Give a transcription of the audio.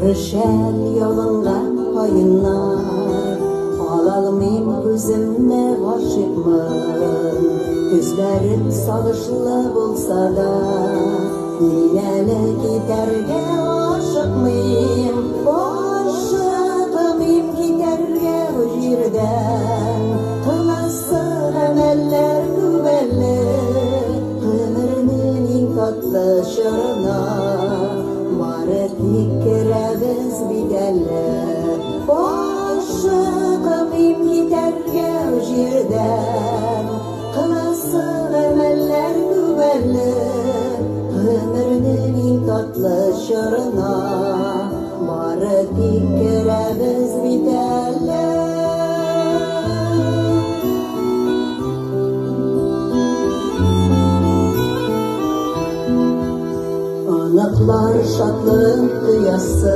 Şel yolunda payınlar, alalmayım gözümde aşıkmın. Gözlerim salışlı bulsa da, yinele giderge aşıkmayım. Aşıkmayım giderge o yerden, kılasın emeller güvelle, ömrünün en tatlı şırına. Fikirimiz biderler, aşıkmayım giderge o yerden, kılasın emeller güvelle, ömrünün en tatlı şırına. Bari fikirimiz biderler. Anıklar şatlığın kıyası,